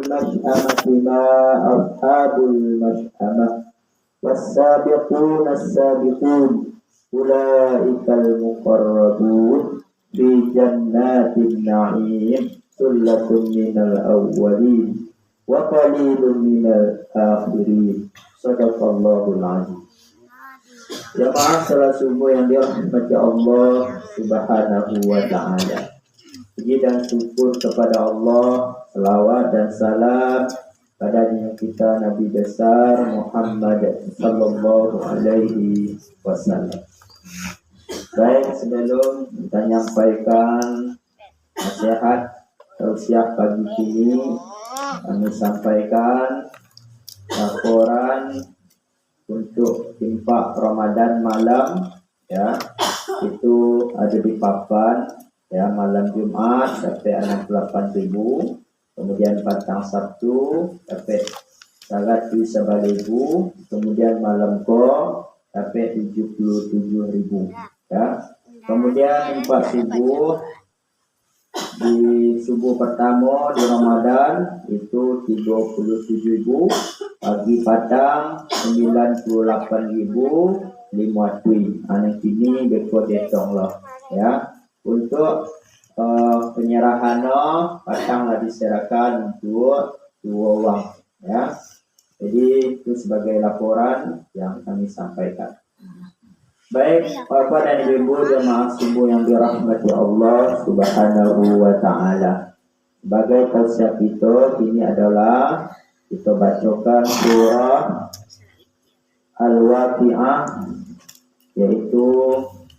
المشأمة ما أصحاب المشأمة والسابقون السابقون أولئك المقربون في جنات النعيم ثلة من الأولين وقليل من الآخرين صدق الله العظيم. Jamaah salat subuh yang dirahmati Allah Subhanahu wa ta'ala. Puji dan syukur kepada Allah, selawat dan salam pada kita Nabi besar Muhammad sallallahu alaihi wasallam. Baik, sebelum kita menyampaikan nasihat tausiah pagi ini, kami sampaikan laporan untuk infak Ramadan malam, ya, itu ada di papan, ya, malam Jumat sampai 68.000, kemudian petang Sabtu sampai 109.000, kemudian malam sampai 77.000, ya. Kemudian infak subuh di subuh pertama di Ramadan itu 37.000, pagi petang 98.000 anak ini bekor detonglah, ya. Untuk penyerahan petang diserahkan untuk 2 uang, ya. Jadi itu sebagai laporan yang kami sampaikan. Baik, Bapak dan Ibu jemaah subuh yang dirahmati Allah Subhanahu wa ta'ala. Sebagai tausiah kita, ini adalah kita bacakan surah Al-Waqi'ah, yaitu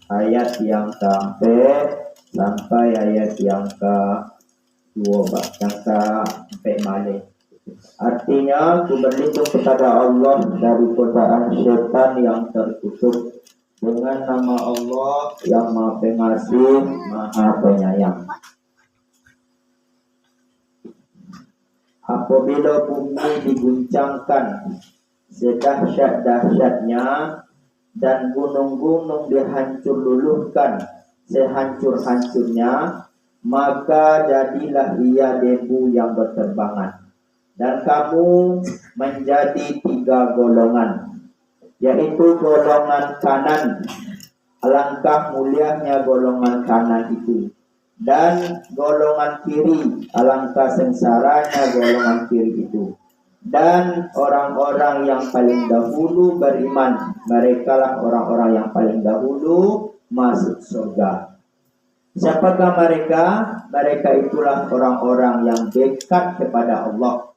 ayat yang sampai ayat yang ke-2, yang sampai Malik. Artinya, ku berlindung kepada Allah dari godaan syaitan yang terkutuk dengan nama Allah yang Maha Pengasih, Maha Penyayang. Apabila bumi diguncangkan sedahsyat-dahsyatnya dan gunung-gunung dihancur luluhkan sehancur-hancurnya, maka jadilah ia debu yang berterbangan. Dan kamu menjadi 3 golongan, yaitu golongan kanan, alangkah mulianya golongan kanan itu, dan golongan kiri, alangkah sengsaranya golongan kiri itu. Dan orang-orang yang paling dahulu beriman, merekalah orang-orang yang paling dahulu masuk surga. Siapakah mereka? Mereka itulah orang-orang yang dekat kepada Allah,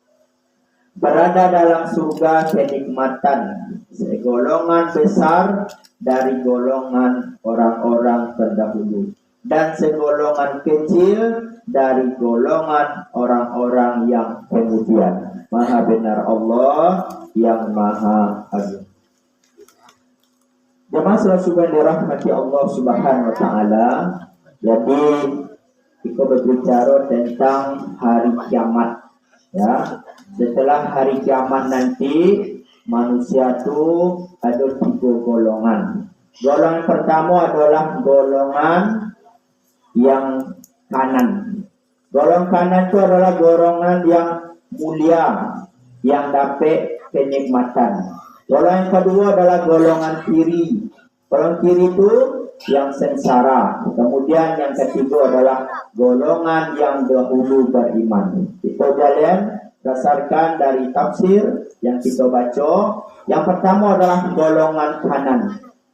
berada dalam surga kenikmatan, segolongan besar dari golongan orang-orang terdahulu, dan segolongan kecil dari golongan orang-orang yang kemudian. Maha benar Allah yang Maha Agung. Jemaah salat subuh dirahmati Allah Subhanahu wa ta'ala. Jadi kita berbicara tentang hari kiamat, ya. Setelah hari kiamat nanti, manusia itu ada 3 golongan. Golongan pertama adalah golongan yang kanan. Golongan kanan itu adalah golongan yang mulia, yang dapat kenikmatan. Golongan kedua adalah golongan kiri. Golongan kiri itu yang sengsara. Kemudian yang ketiga adalah golongan yang dahulu beriman. Kita jalan berdasarkan dari tafsir yang kita baca. Yang pertama adalah golongan kanan.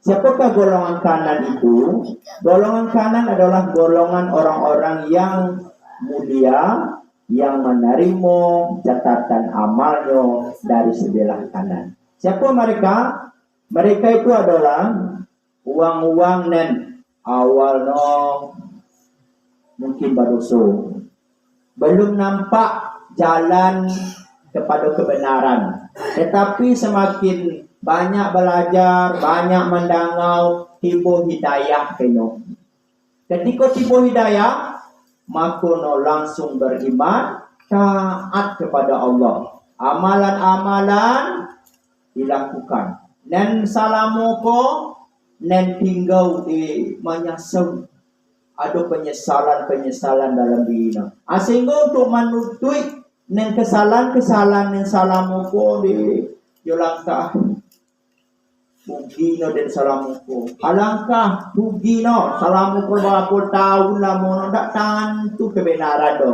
Siapakah golongan kanan itu? Golongan kanan adalah golongan orang-orang yang mulia, yang menerima catatan amalnya dari sebelah kanan. Siapa mereka? Mereka itu adalah uang-uang dan awalnya mungkin berdosa, belum nampak jalan kepada kebenaran, tetapi semakin banyak belajar, banyak mendangau, tiba hidayah kena. Ketika tiba hidayah, maka langsung beriman, taat kepada Allah. Amalan-amalan dilakukan. Dan salamoko, dan tinggal di menyesal. Ada penyesalan-penyesalan dalam dirinya. Sehingga untuk menutup Neng kesalahan neng salamu ko di yolangkah rugi no den salamu ko. Alangkah rugi no salamu ko berapa tahun lah mau ndak tentu kebenaran do.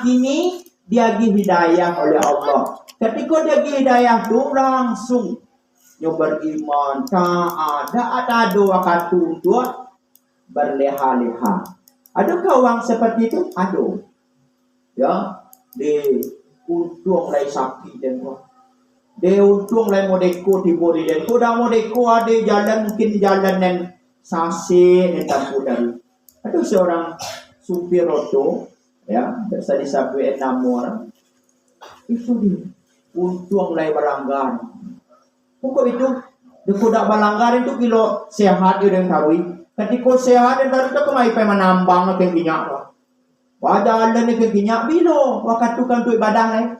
Kini dia hidayah oleh Allah. Ketika dia hidayah tu langsung nyo beriman taat ada doa katu doa berleha-leha. Adakah orang seperti itu? Ada. Ya, di untung lai sapi dan dia untung lai modeko tibo di dan kuda modeko ada jalan mungkin jalan yang sase dan tampu dari. Ada seorang supir auto ya, biasa disampaikan 6 orang. Itu dia untung lai balanggar. Pokok itu di kuda balanggar itu kilo sehat dia yang tarui. Ketika sehat dan tarui itu kemai menambang ke minyak. Pada Allah ni keginyak bilo wakatukan tu ibadah lain.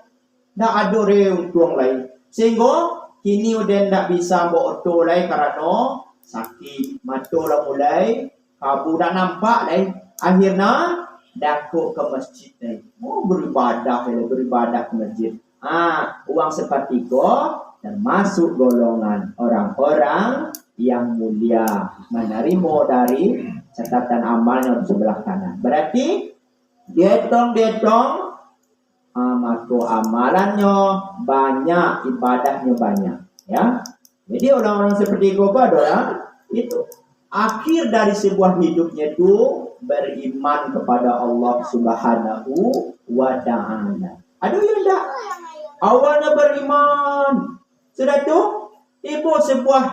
Dak ada re untung lain. Sehingga kini udah ndak bisa bawa auto lain kerana sakit. Mata lah mulai kabu dah nampak lain. Akhirnya dakuk ke masjid lain. Beribadah ke masjid. Uang seperti ko termasuk golongan orang-orang yang mulia menerima dari catatan amalnya di sebelah kanan. Berarti Dietong maka amalannya banyak, ibadahnya banyak, ya. Jadi orang-orang seperti itu adalah itu akhir dari sebuah hidupnya itu beriman kepada Allah Subhanahu wa Ta'ala. Ada yang tak? Awalnya beriman, sudah tu tiba sebuah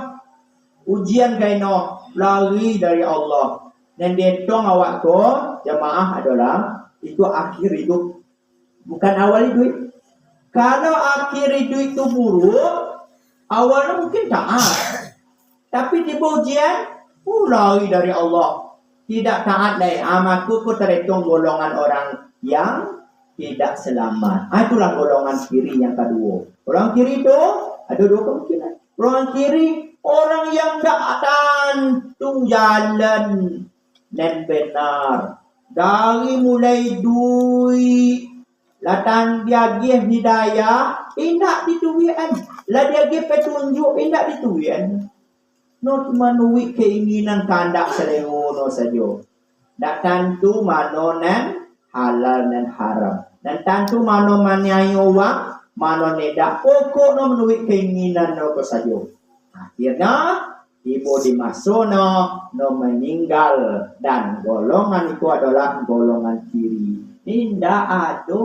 ujian kaino lari dari Allah dan dietong awak tu jemaah adalah itu akhir hidup, bukan awal hidup. Kalau akhir hidup itu buruk, awalnya mungkin taat, tapi di ujian, lari dari Allah, tidak taat lagi. Maka terhitung golongan orang yang tidak selamat. Itulah golongan kiri yang kedua. Orang kiri itu ada dua kemungkinan. Orang kiri, orang yang tak tentu jalan dan benar. Dari mulai duit latang dia gih hidayah indak dituian lah dia gih petunjuk indak dituian not manuwi keinginan kandak selewono saja dak tentu mano nan halal dan haram dan tentu mano maniayo wang mano nedak pokok no menuwi keinginan no saja. Akhirnya ibu di masono no meninggal dan golongan itu adalah golongan kiri. Tidak ada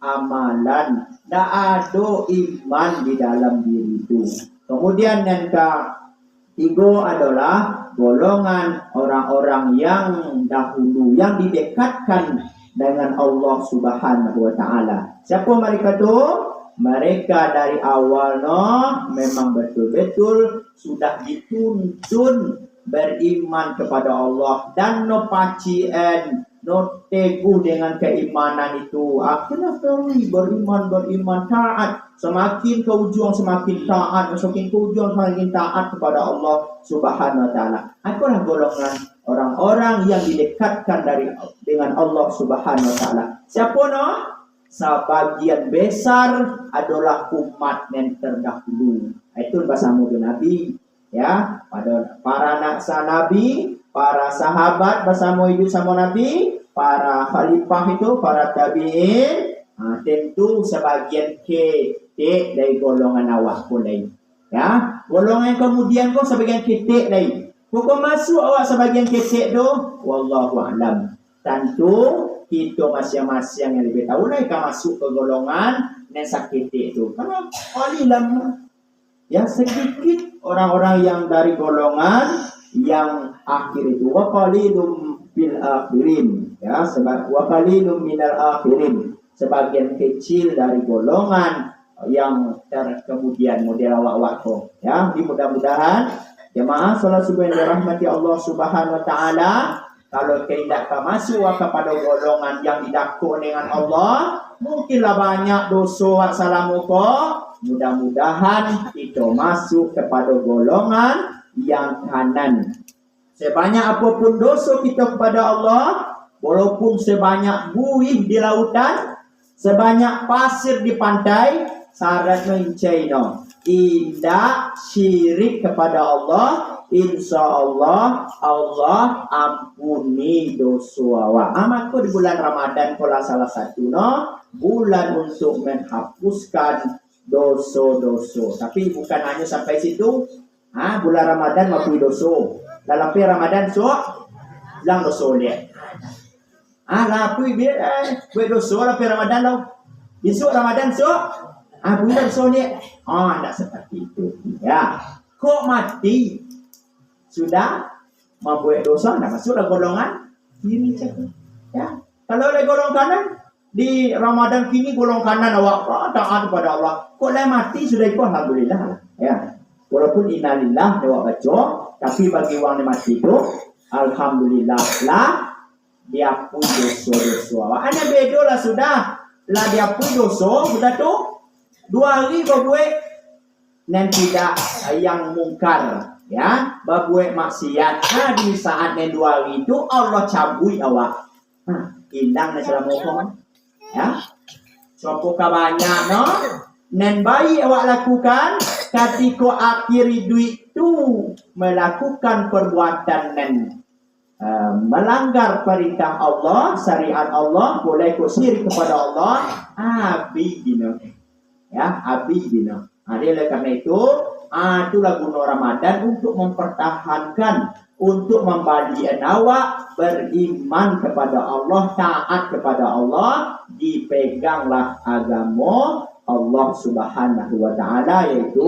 amalan, tidak ada iman di dalam diri itu. Kemudian yang ketiga adalah golongan orang-orang yang dahulu yang didekatkan dengan Allah Subhanahu wa Ta'ala. Siapa mereka tu? Mereka dari awal memang betul-betul sudah dituntun beriman kepada Allah dan pacien teguh dengan keimanan itu. Akhirnya beriman taat. Semakin ke ujung semakin taat, semakin ke ujung semakin taat kepada Allah Subhanahu wa Ta'ala. Itulah golongan orang-orang yang didekatkan dengan Allah Subhanahu wa Ta'ala. Siapa Sebagian besar adalah umat yang terdahulu. Itu bahasa muda Nabi, ya. Pada para naksa Nabi, para sahabat bersama hidup sama Nabi, para khalifah itu, para tabi'in, tentu sebagian ketik dari golongan awak pulai. Ya, golongan kemudian kau sebagian ketik dari. Kau masuk awak sebagian ketik tu, wallahu a'lam. Tentu kita masing-masing yang lebih tahu lah kan masuk ke golongan yang sakit itu. Karena qalilan ya sedikit orang-orang yang dari golongan yang akhir itu. Wa qalilum bil akhirin, ya, sebab wa qalilum minal akhirin. Sebagian kecil dari golongan yang kemudian model awak-awak tu. Ya, mudah-mudahan jemaah salat subuh yang dirahmati Allah Subhanahu wa Ta'ala, kalau tidak masuk kepada golongan yang didakwa dengan Allah, mungkinlah banyak dosa assalamualaikum. Mudah-mudahan kita masuk kepada golongan yang kanan. Sebanyak apapun dosa kita kepada Allah, walaupun sebanyak buih di lautan, Sebanyak pasir di pantai, syaratnya inceno. Tidak syirik kepada Allah, insya Allah Allah ampuni dosa awak. Amaku di bulan Ramadan pula salah satu bulan untuk menghapuskan dosa-dosa. Tapi bukan hanya sampai situ. Bulan Ramadan maafui dosa. Dalam Ramadan lang dosa dia. Lapui biar buat dosa dalam Ramadan lo. Besok Ramadan bulan dosa dia. Tak seperti itu. Ya, kok mati sudah membuat dosa, nak masuk dalam golongan kiri cakap. Ya, kalau ada golongan kanan di Ramadan kini golongan kanan awak taat kepada Allah. Kok dah mati sudah ikut alhamdulillah. Ya, walaupun innalillah awak baca, tapi bagi orang yang mati itu alhamdulillah lah diampuni dosa-dosa awak. Hanya bedolah sudah lah diampuni dosa sudah tu 2 hari berbuat dan tidak yang mungkar, ya, berbuat maksiat. Di saat yang 2 hari itu Allah cabui awak. Hilang dah dalam hukum. Ya, cukup banyak nan baik awak lakukan ketika akhir duit itu melakukan perbuatan dan melanggar perintah Allah, syariat Allah, boleh ikut syirik kepada Allah. Habis dino. Ya, habis dino. Oleh karena itu, itulah guna Ramadan untuk mempertahankan, untuk membalikan awak beriman kepada Allah, taat kepada Allah, dipeganglah agama Allah Subhanahu wa taala, yaitu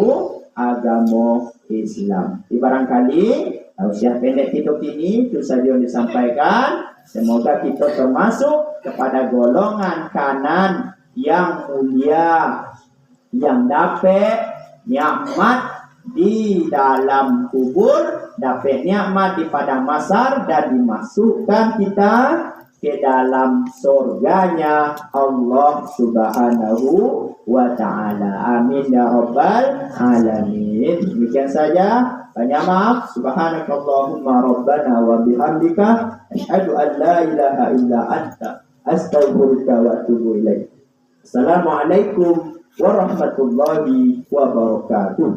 agama Islam. Barangkali usia pendek kita kini itu saja yang disampaikan. Semoga kita termasuk kepada golongan kanan yang mulia, yang dapat nikmat di dalam kubur, dapat nikmat di padang mahsyar, dan dimasukkan kita ke dalam surganya Allah Subhanahu wa ta'ala. Amin ya rabbal alamin. Demikian saja. Banyak maaf. Subhanakallahumma rabbana wa bihamdika asyhadu an la ilaha illa anta astaghfiruka wa atubu ilaik. Assalamualaikum warahmatullahi wabarakatuh.